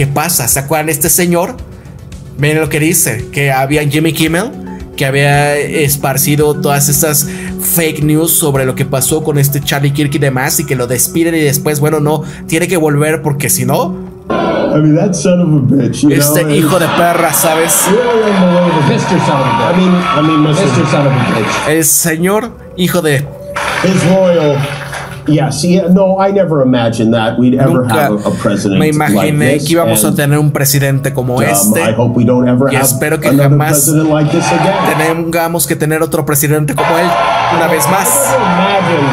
¿Qué pasa? ¿Se acuerdan de este señor? Miren lo que dice, que había Jimmy Kimmel, que había esparcido todas estas fake news sobre lo que pasó con este Charlie Kirk y demás, y que lo despiden y después, bueno, no, tiene que volver porque si no... I mean, that son of a bitch, you este know, hijo de perra, ¿sabes? really unbelievable. Mr. Son of a bitch. I mean, Mr. Son of a bitch. El señor hijo de... His Royal. Yes, yeah, no, I never imagined that we'd ever Nunca have a president me like imaginé this. que íbamos a And, tener un presidente como este. I hope we don't ever Y have espero que another jamás president like this again. tengamos que tener otro presidente como él una vez más.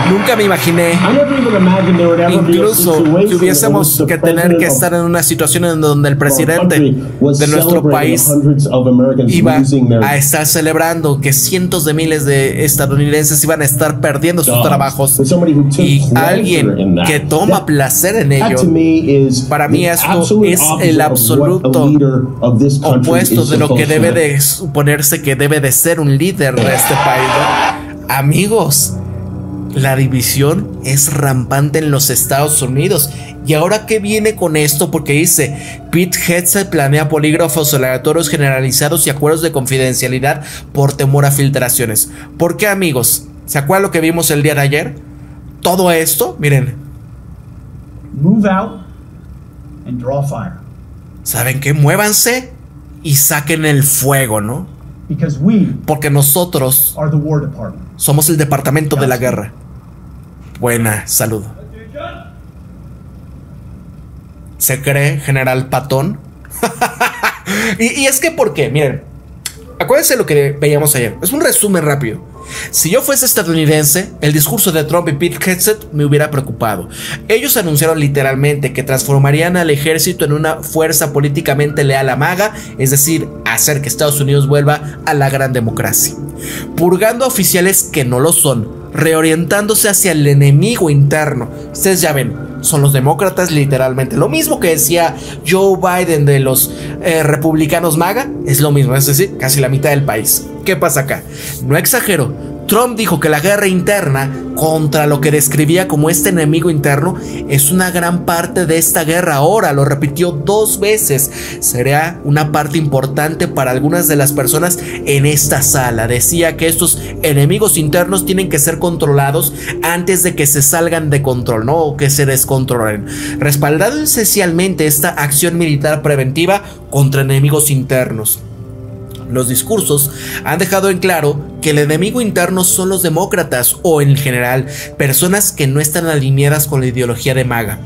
Nunca me imaginé I never even imagined there would ever be a incluso situation que hubiésemos in which que the tener que president estar en una situación en donde el of our presidente country was de nuestro celebrating país hundreds of Americans iba losing their a estar celebrando que cientos de miles de estadounidenses iban a estar perdiendo sus jobs. trabajos, With somebody who took y pleasure alguien in that. que toma placer en That ello. to me is Para mí the esto absolute es opposite el of what absoluto a leader of this country opuesto is de lo que supposed to debe have. de suponerse que debe de ser un líder de este país, ¿no? Amigos, la división es rampante en los Estados Unidos. ¿Y ahora qué viene con esto? Porque dice, Pete Hegseth planea polígrafos aleatorios generalizados y acuerdos de confidencialidad por temor a filtraciones. ¿Por qué, amigos? ¿Se acuerdan lo que vimos el día de ayer? Todo esto, miren. Move out and draw fire. ¿Saben qué? Muévanse y saquen el fuego, ¿no? Because we Porque nosotros are the War Department. somos el departamento de la guerra. Buena, saludo. ¿Se cree General Patton? y es que, ¿por qué? Miren, acuérdense lo que veíamos ayer. Es un resumen rápido. Si yo fuese estadounidense, el discurso de Trump y Pete Hegseth me hubiera preocupado. Ellos anunciaron literalmente que transformarían al ejército en una fuerza políticamente leal a MAGA, es decir, hacer que Estados Unidos vuelva a la gran democracia, purgando a oficiales que no lo son, reorientándose hacia el enemigo interno. Ustedes ya ven, son los demócratas literalmente. Lo mismo que decía Joe Biden de los republicanos MAGA, es lo mismo, es decir, casi la mitad del país. ¿Qué pasa acá? No exagero. Trump dijo que la guerra interna contra lo que describía como este enemigo interno es una gran parte de esta guerra. Ahora lo repitió 2 veces. Será una parte importante para algunas de las personas en esta sala. Decía que estos enemigos internos tienen que ser controlados antes de que se salgan de control, ¿no? O que se descontrolen. Respaldando esencialmente esta acción militar preventiva contra enemigos internos. Los discursos han dejado en claro que el enemigo interno son los demócratas o, en general, personas que no están alineadas con la ideología de MAGA.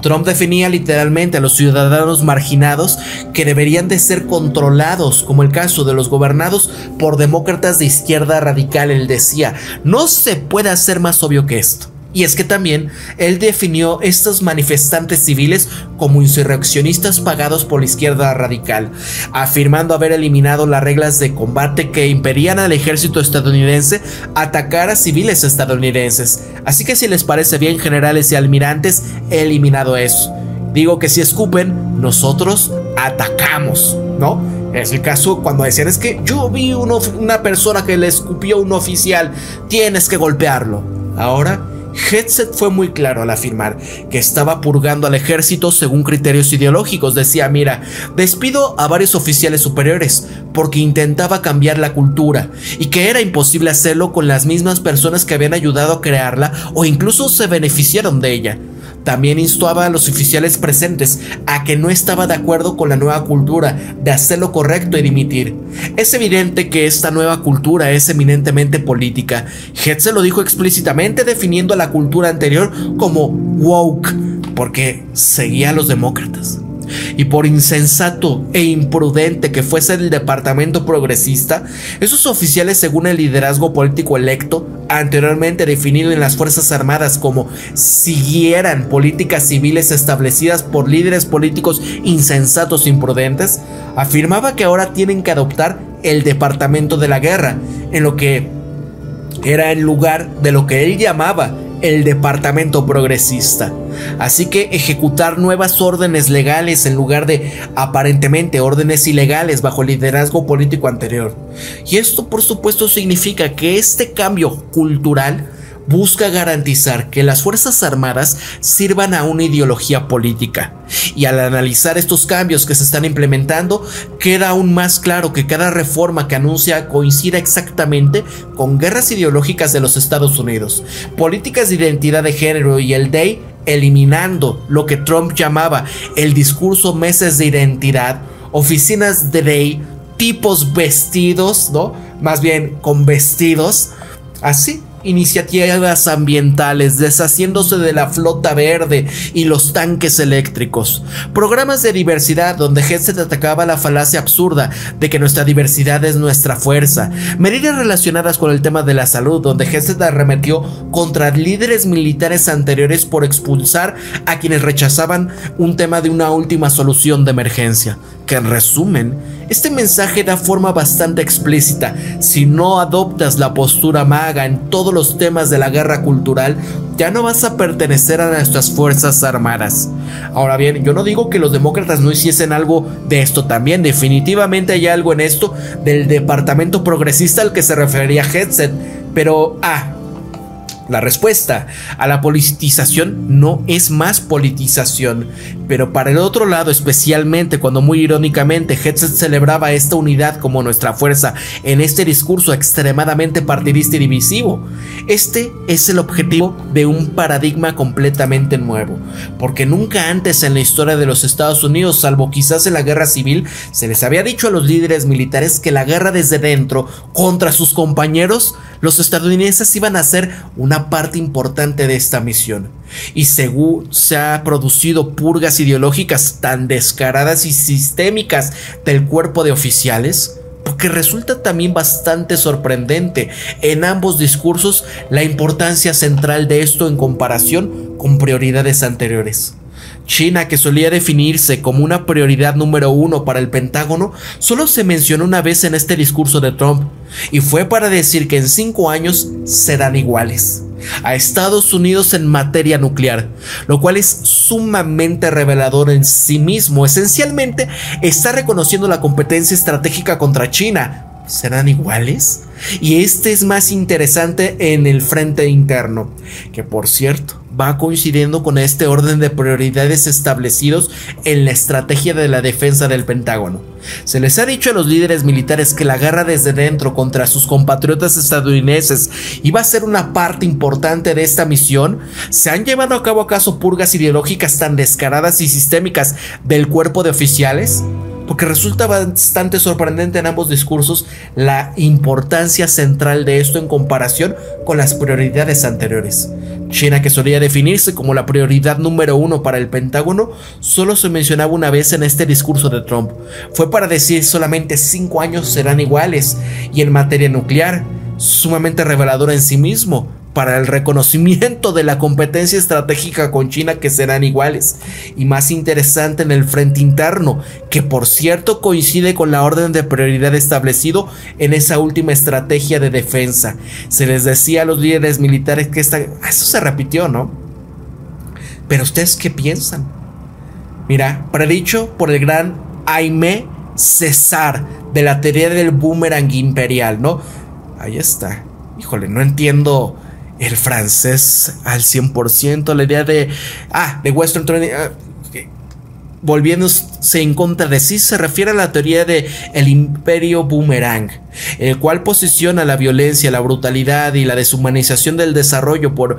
Trump definía literalmente a los ciudadanos marginados que deberían de ser controlados, como el caso de los gobernados por demócratas de izquierda radical. Él decía, no se puede hacer más obvio que esto. Y es que también él definió estos manifestantes civiles como insurreccionistas pagados por la izquierda radical, afirmando haber eliminado las reglas de combate que impedían al ejército estadounidense atacar a civiles estadounidenses. Así que si les parece bien, generales y almirantes, he eliminado eso. Digo que si escupen, nosotros atacamos, ¿no? Es el caso cuando decían, es que yo vi una persona que le escupió a un oficial, tienes que golpearlo. Ahora Hegseth fue muy claro al afirmar que estaba purgando al ejército según criterios ideológicos. Decía, mira, despido a varios oficiales superiores porque intentaba cambiar la cultura y que era imposible hacerlo con las mismas personas que habían ayudado a crearla o incluso se beneficiaron de ella. También instaba a los oficiales presentes a que no estaba de acuerdo con la nueva cultura, de hacer lo correcto y dimitir. Es evidente que esta nueva cultura es eminentemente política. Hegseth lo dijo explícitamente, definiendo la cultura anterior como woke, porque seguía a los demócratas. Y por insensato e imprudente que fuese el departamento progresista, esos oficiales, según el liderazgo político electo, anteriormente definido en las Fuerzas Armadas como siguieran políticas civiles establecidas por líderes políticos insensatos e imprudentes, afirmaba que ahora tienen que adoptar el departamento de la guerra, en lo que era en lugar de lo que él llamaba el departamento progresista. Así que ejecutar nuevas órdenes legales en lugar de aparentemente órdenes ilegales bajo el liderazgo político anterior. Y esto por supuesto significa que este cambio cultural busca garantizar que las Fuerzas Armadas sirvan a una ideología política. Y al analizar estos cambios que se están implementando, queda aún más claro que cada reforma que anuncia coincide exactamente con guerras ideológicas de los Estados Unidos, políticas de identidad de género y el DEI, eliminando lo que Trump llamaba el discurso meses de identidad, oficinas de DEI, tipos vestidos, ¿no? Más bien con vestidos, así. Iniciativas ambientales, deshaciéndose de la flota verde y los tanques eléctricos. Programas de diversidad donde Hegseth atacaba la falacia absurda de que nuestra diversidad es nuestra fuerza. Medidas relacionadas con el tema de la salud, donde Hegseth arremetió contra líderes militares anteriores por expulsar a quienes rechazaban un tema de una última solución de emergencia. Que en resumen, este mensaje da forma bastante explícita. Si no adoptas la postura MAGA en todos los temas de la guerra cultural, ya no vas a pertenecer a nuestras fuerzas armadas. Ahora bien, yo no digo que los demócratas no hiciesen algo de esto también. Definitivamente hay algo en esto del departamento progresista al que se refería Hegseth. Pero, la respuesta a la politización no es más politización, pero para el otro lado, especialmente cuando muy irónicamente Hegseth celebraba esta unidad como nuestra fuerza en este discurso extremadamente partidista y divisivo. Este es el objetivo de un paradigma completamente nuevo, porque nunca antes en la historia de los Estados Unidos, salvo quizás en la guerra civil, se les había dicho a los líderes militares que la guerra desde dentro contra sus compañeros, los estadounidenses iban a ser una parte importante de esta misión. Y según se ha producido purgas ideológicas tan descaradas y sistémicas del cuerpo de oficiales, porque resulta también bastante sorprendente en ambos discursos la importancia central de esto en comparación con prioridades anteriores. China, que solía definirse como una prioridad número 1 para el Pentágono, solo se mencionó una vez en este discurso de Trump, y fue para decir que en 5 años serán iguales a Estados Unidos en materia nuclear, lo cual es sumamente revelador en sí mismo. Esencialmente está reconociendo la competencia estratégica contra China. ¿Serán iguales? Y este es más interesante en el frente interno, que por cierto va coincidiendo con este orden de prioridades establecidos en la estrategia de la defensa del Pentágono. Se les ha dicho a los líderes militares que la guerra desde dentro contra sus compatriotas estadounidenses iba a ser una parte importante de esta misión. ¿Se han llevado a cabo acaso purgas ideológicas tan descaradas y sistémicas del cuerpo de oficiales? Porque resulta bastante sorprendente en ambos discursos la importancia central de esto en comparación con las prioridades anteriores. China, que solía definirse como la prioridad número 1 para el Pentágono, solo se mencionaba una vez en este discurso de Trump. Fue para decir solamente 5 años serán iguales, y en materia nuclear, sumamente revelador en sí mismo, para el reconocimiento de la competencia estratégica con China, que serán iguales, y más interesante en el frente interno, que por cierto coincide con la orden de prioridad establecido en esa última estrategia de defensa. Se les decía a los líderes militares que eso se repitió, ¿no? Pero ¿ustedes qué piensan? Mira, predicho por el gran Aimé Césaire de la teoría del boomerang imperial, ¿no? Ahí está. Híjole, no entiendo el francés al 100%, la idea de Western Training, volviéndose en contra de sí, se refiere a la teoría de el imperio boomerang, el cual posiciona la violencia, la brutalidad y la deshumanización del desarrollo por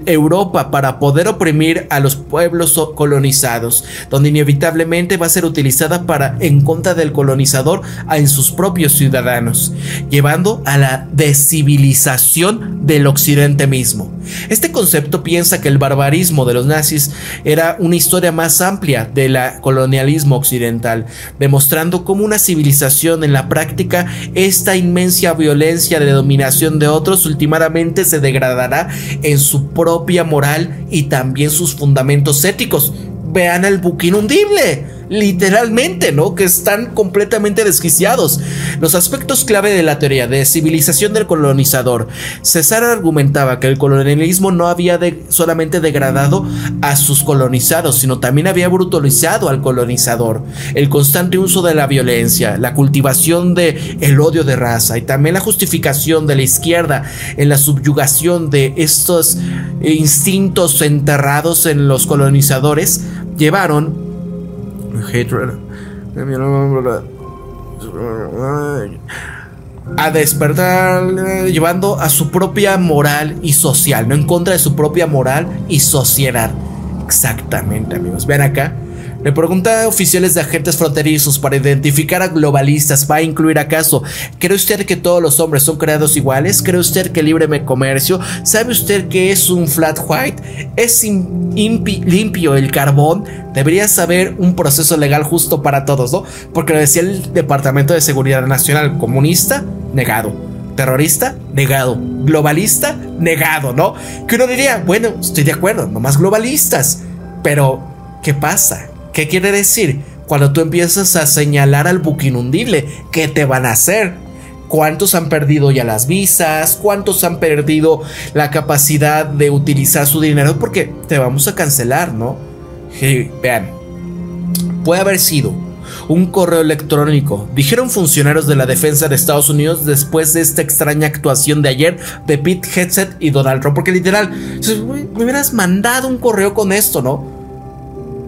Europa para poder oprimir a los pueblos colonizados, donde inevitablemente va a ser utilizada en contra del colonizador en sus propios ciudadanos, llevando a la descivilización del occidente mismo. Este concepto piensa que el barbarismo de los nazis era una historia más amplia del colonialismo occidental, demostrando cómo una civilización en la práctica, esta inmensa violencia de dominación de otros últimamente se degradará en su propia moral y también sus fundamentos éticos. Vean el buque inundible. literalmente, ¿no? Que están completamente desquiciados. Los aspectos clave de la teoría de civilización del colonizador. César argumentaba que el colonialismo no había solamente degradado a sus colonizados, sino también había brutalizado al colonizador. El constante uso de la violencia, la cultivación del odio de raza y también la justificación de la izquierda en la subyugación de estos instintos enterrados en los colonizadores llevaron a despertar, llevando a su propia moral y social, no en contra de su propia moral y sociedad. Exactamente, amigos. Vean acá. Le pregunta a oficiales de agentes fronterizos para identificar a globalistas. ¿Va a incluir acaso? ¿Cree usted que todos los hombres son creados iguales? ¿Cree usted que libre comercio? ¿Sabe usted que es un flat white? ¿Es limpio el carbón? Debería saber un proceso legal justo para todos, ¿no? Porque lo decía el Departamento de Seguridad Nacional. Comunista, negado. Terrorista, negado. Globalista, negado, ¿no? Que uno diría, bueno, estoy de acuerdo, no más globalistas. Pero, ¿qué pasa? ¿Qué quiere decir? Cuando tú empiezas a señalar al buque inundible, ¿qué te van a hacer? ¿Cuántos han perdido ya las visas? ¿Cuántos han perdido la capacidad de utilizar su dinero? Porque te vamos a cancelar, ¿no? Y vean, puede haber sido un correo electrónico, dijeron funcionarios de la defensa de Estados Unidos después de esta extraña actuación de ayer de Pete Hegseth y Donald Trump. Porque literal, me hubieras mandado un correo con esto, ¿no?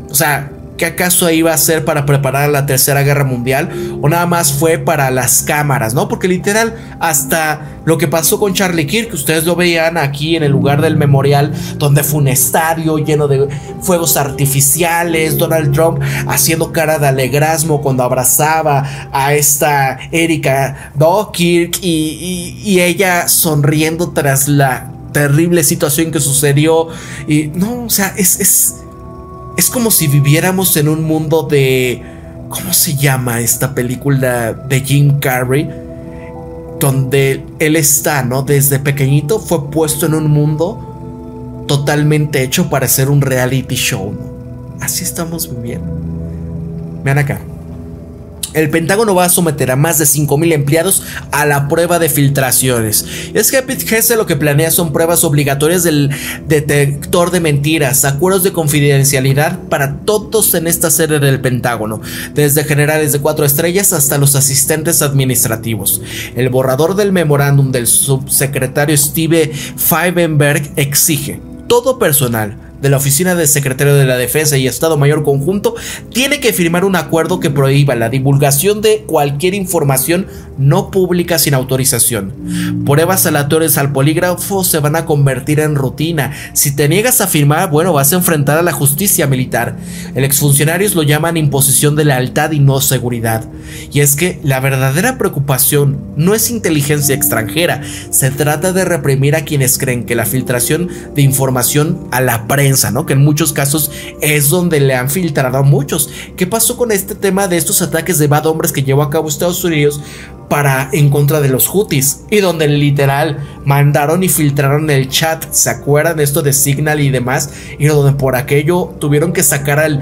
O sea, ¿qué acaso iba a ser para preparar la Tercera Guerra Mundial? ¿O nada más fue para las cámaras, no? Porque literal, hasta lo que pasó con Charlie Kirk, que ustedes lo veían aquí en el lugar del memorial, donde fue un estadio lleno de fuegos artificiales, Donald Trump haciendo cara de alegrasmo cuando abrazaba a esta Erika, ¿no? Kirk, y ella sonriendo tras la terrible situación que sucedió. Y no, o sea, es como si viviéramos en un mundo de... ¿Cómo se llama esta película de Jim Carrey? Donde él está, ¿no? Desde pequeñito fue puesto en un mundo totalmente hecho para ser un reality show, ¿no? Así estamos viviendo. Vean acá. El Pentágono va a someter a más de 5,000 empleados a la prueba de filtraciones. Es que Pete Hegseth lo que planea son pruebas obligatorias del detector de mentiras, acuerdos de confidencialidad para todos en esta sede del Pentágono, desde generales de 4 estrellas hasta los asistentes administrativos. El borrador del memorándum del subsecretario Steve Feinberg exige todo personal de la Oficina del Secretario de la Defensa y Estado Mayor Conjunto tiene que firmar un acuerdo que prohíba la divulgación de cualquier información no pública sin autorización. Pruebas aleatorias al polígrafo se van a convertir en rutina. Si te niegas a firmar, bueno, vas a enfrentar a la justicia militar. El exfuncionarios lo llaman imposición de lealtad y no seguridad. Y es que la verdadera preocupación no es inteligencia extranjera, se trata de reprimir a quienes creen que la filtración de información a la prensa, ¿no? Que en muchos casos es donde le han filtrado a muchos. ¿Qué pasó con este tema de estos ataques de bad hombres que llevó a cabo Estados Unidos en contra de los Houthis? Y donde literal mandaron y filtraron el chat, ¿se acuerdan de esto de Signal y demás? Y donde por aquello tuvieron que sacar al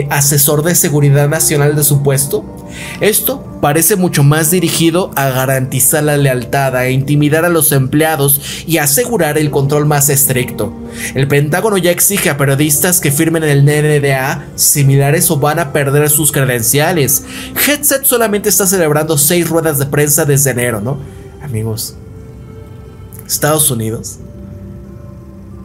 asesor de seguridad nacional de su puesto. Esto parece mucho más dirigido a garantizar la lealtad, a intimidar a los empleados y asegurar el control más estricto. El Pentágono ya exige a periodistas que firmen el NDA similares o van a perder sus credenciales. Hegseth solamente está celebrando 6 ruedas de prensa desde enero, ¿no? Amigos, Estados Unidos,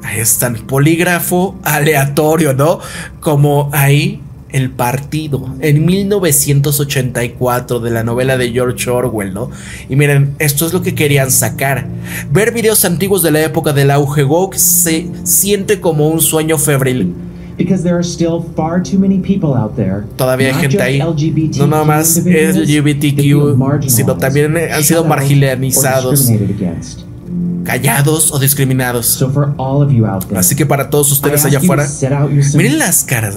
ahí están, polígrafo aleatorio, ¿no? Como ahí El Partido, en 1984, de la novela de George Orwell, ¿no? Y miren, esto es lo que querían sacar. Ver videos antiguos de la época del auge woke se siente como un sueño febril. Todavía hay gente ahí, no nada más LGBTQ, sino también han sido marginalizados, callados o discriminados. Así que para todos ustedes allá afuera, miren las caras,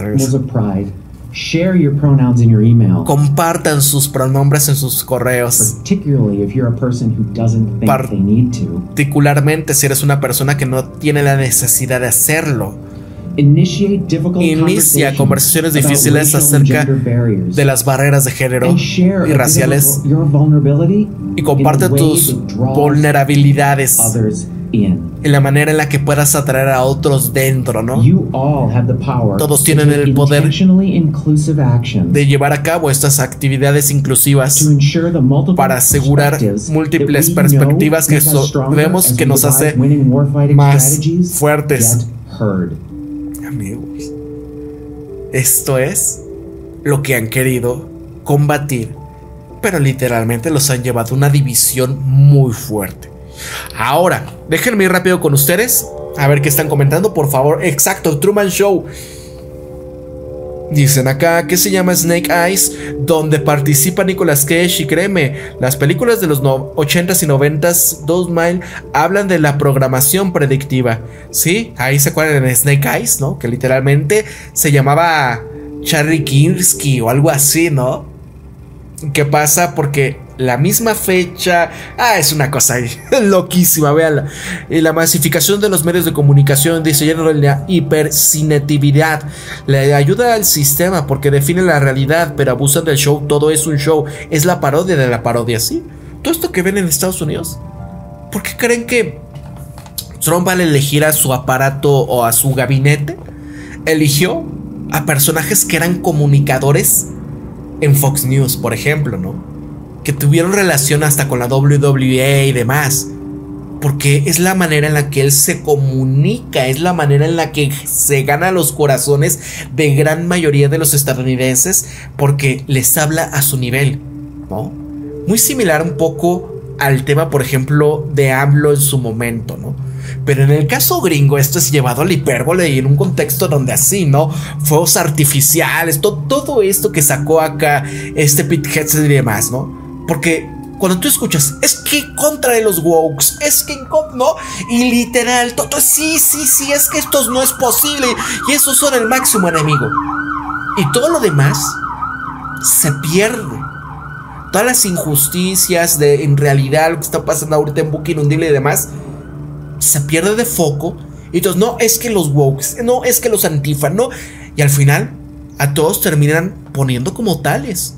compartan sus pronombres en sus correos, particularmente si eres una persona que no tiene la necesidad de hacerlo. inicia conversaciones difíciles acerca de las barreras de género y raciales y comparte tus vulnerabilidades en la manera en la que puedas atraer a otros dentro, ¿no? Todos tienen el poder de llevar a cabo estas actividades inclusivas para asegurar múltiples perspectivas que vemos que nos hace más fuertes. Amigos, esto es lo que han querido combatir, pero literalmente los han llevado a una división muy fuerte. Ahora, déjenme ir rápido con ustedes a ver qué están comentando, por favor. Exacto, Truman Show. Dicen acá que se llama Snake Eyes, donde participa Nicolas Cage, y créeme, las películas de los 80s y 90s, 2 Mile, hablan de la programación predictiva. Sí, ahí se acuerdan de Snake Eyes, ¿no? Que literalmente se llamaba Charlie Kirsky o algo así, ¿no? ¿Qué pasa? Porque la misma fecha, es una cosa loquísima, véanla. La masificación de los medios de comunicación, diseñando la hipercinetividad, le ayuda al sistema porque define la realidad, pero abusan del show. Todo es un show, es la parodia de la parodia, ¿sí? Todo esto que ven en Estados Unidos, ¿por qué creen que Trump, al elegir a su aparato o a su gabinete, eligió a personajes que eran comunicadores en Fox News, por ejemplo, ¿no? Que tuvieron relación hasta con la WWE y demás, porque es la manera en la que él se comunica, es la manera en la que se gana los corazones de gran mayoría de los estadounidenses, porque les habla a su nivel, ¿no? Muy similar un poco al tema, por ejemplo, de AMLO en su momento, ¿no? Pero en el caso gringo esto es llevado a la hipérbole y en un contexto donde así, ¿no? Fuegos artificiales, todo esto que sacó acá Pete Hegseth y demás, ¿no? Porque cuando tú escuchas, es que contra de los wokes, es que no, y literal, todo, sí, es que esto no es posible, y esos son el máximo enemigo. Y todo lo demás se pierde. Todas las injusticias de, en realidad, lo que está pasando ahorita en Buque Inundible y demás, se pierde de foco. Y entonces, no, es que los wokes, no, es que los antifa, no. Y al final, a todos terminan poniendo como tales.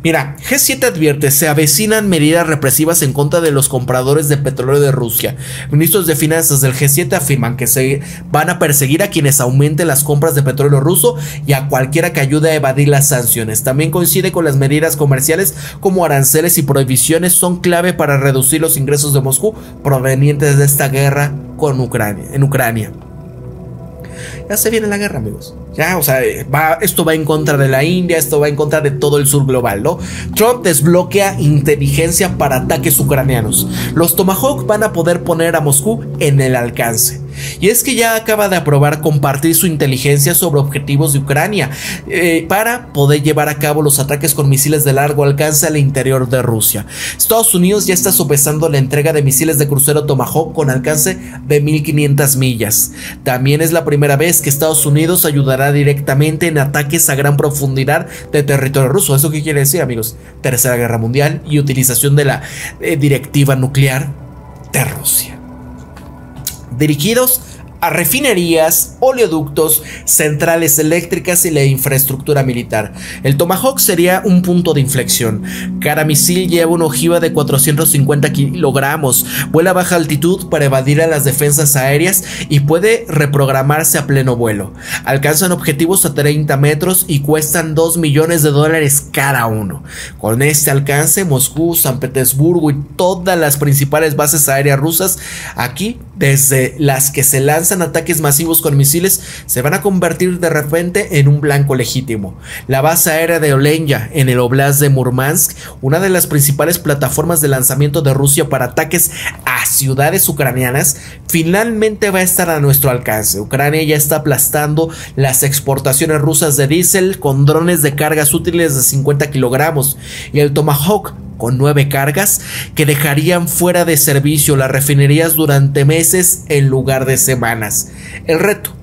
Mira, G7 advierte, se avecinan medidas represivas en contra de los compradores de petróleo de Rusia. Ministros de finanzas del G7 afirman que se van a perseguir a quienes aumenten las compras de petróleo ruso y a cualquiera que ayude a evadir las sanciones. También coincide con las medidas comerciales como aranceles y prohibiciones son clave para reducir los ingresos de Moscú provenientes de esta guerra en Ucrania. Ya se viene la guerra, amigos. Ya, o sea, esto va en contra de la India, esto va en contra de todo el sur global, ¿no? Trump desbloquea inteligencia para ataques ucranianos. Los Tomahawk van a poder poner a Moscú en el alcance. Y es que ya acaba de aprobar compartir su inteligencia sobre objetivos de Ucrania para poder llevar a cabo los ataques con misiles de largo alcance al interior de Rusia. Estados Unidos ya está sopesando la entrega de misiles de crucero Tomahawk con alcance de 1500 millas. También es la primera vez que Estados Unidos ayudará directamente en ataques a gran profundidad de territorio ruso. ¿Eso qué quiere decir, amigos? Tercera Guerra Mundial y utilización de la directiva nuclear de Rusia. Dirigidos a refinerías, oleoductos, centrales eléctricas y la infraestructura militar. El Tomahawk sería un punto de inflexión. Cada misil lleva una ojiva de 450 kilogramos, vuela a baja altitud para evadir a las defensas aéreas y puede reprogramarse a pleno vuelo. Alcanzan objetivos a 30 metros y cuestan $2 millones cada uno. Con este alcance, Moscú, San Petersburgo y todas las principales bases aéreas rusas, aquí, desde las que se lanzan ataques masivos con misiles, se van a convertir de repente en un blanco legítimo. La base aérea de Olenya en el Oblast de Murmansk, una de las principales plataformas de lanzamiento de Rusia para ataques a ciudades ucranianas, finalmente va a estar a nuestro alcance. Ucrania ya está aplastando las exportaciones rusas de diésel con drones de cargas útiles de 50 kilogramos y el Tomahawk con 9 cargas que dejarían fuera de servicio las refinerías durante meses en lugar de semanas. El reto: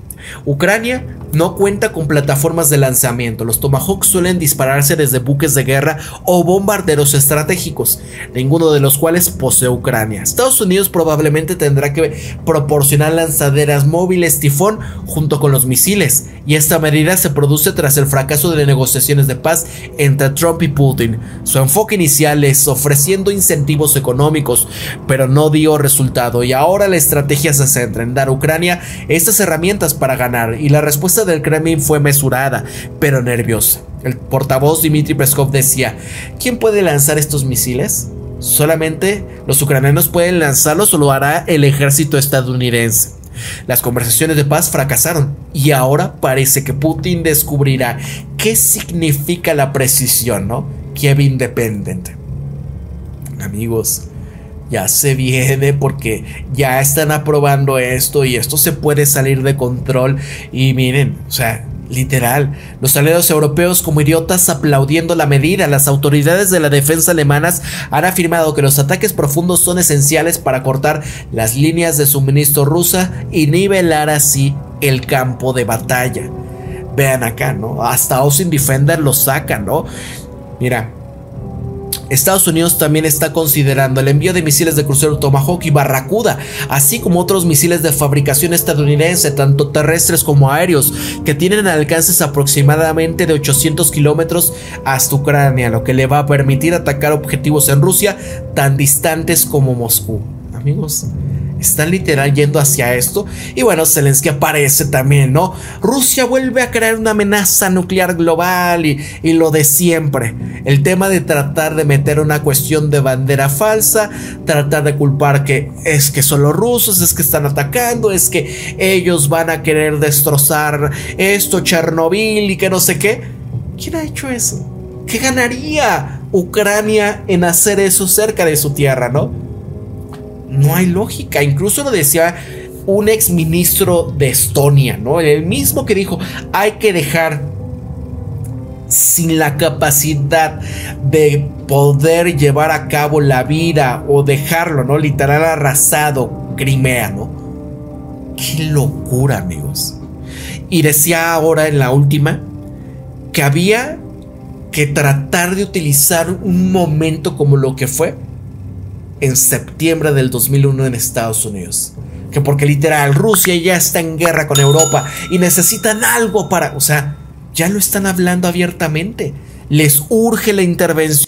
Ucrania no cuenta con plataformas de lanzamiento. Los Tomahawk suelen dispararse desde buques de guerra o bombarderos estratégicos, ninguno de los cuales posee Ucrania. Estados Unidos probablemente tendrá que proporcionar lanzaderas móviles Tifón junto con los misiles, y esta medida se produce tras el fracaso de las negociaciones de paz entre Trump y Putin. Su enfoque inicial es ofreciendo incentivos económicos, pero no dio resultado, y ahora la estrategia se centra en dar a Ucrania estas herramientas para ganar, y la respuesta del Kremlin fue mesurada, pero nerviosa. El portavoz Dmitry Peskov decía: ¿quién puede lanzar estos misiles? Solamente los ucranianos pueden lanzarlos o lo hará el ejército estadounidense. Las conversaciones de paz fracasaron y ahora parece que Putin descubrirá qué significa la precisión, ¿no? Kiev Independent. Amigos, ya se viene, porque ya están aprobando esto y esto se puede salir de control. Y miren, o sea, literal, los aliados europeos como idiotas aplaudiendo la medida. Las autoridades de la defensa alemanas han afirmado que los ataques profundos son esenciales para cortar las líneas de suministro rusa y nivelar así el campo de batalla. Vean acá, ¿no? Hasta Ocean Defender lo sacan, ¿no? Mira, Estados Unidos también está considerando el envío de misiles de crucero Tomahawk y Barracuda, así como otros misiles de fabricación estadounidense, tanto terrestres como aéreos, que tienen alcances aproximadamente de 800 kilómetros hasta Ucrania, lo que le va a permitir atacar objetivos en Rusia tan distantes como Moscú. Amigos, están literal yendo hacia esto. Y bueno, Zelensky aparece también, ¿no? Rusia vuelve a crear una amenaza nuclear global y lo de siempre. El tema de tratar de meter una cuestión de bandera falsa, tratar de culpar que es que son los rusos, es que están atacando, es que ellos van a querer destrozar esto, Chernobyl y que no sé qué. ¿Quién ha hecho eso? ¿Qué ganaría Ucrania en hacer eso cerca de su tierra, no? No hay lógica. Incluso lo decía un ex ministro de Estonia, ¿no? El mismo que dijo: hay que dejar sin la capacidad de poder llevar a cabo la vida o dejarlo, ¿no? Literal arrasado Crimea, ¿no? Qué locura, amigos. Y decía ahora en la última que había que tratar de utilizar un momento como lo que fue en septiembre del 2001 en Estados Unidos, que porque literal Rusia ya está en guerra con Europa y necesitan algo para, o sea, ya lo están hablando abiertamente, les urge la intervención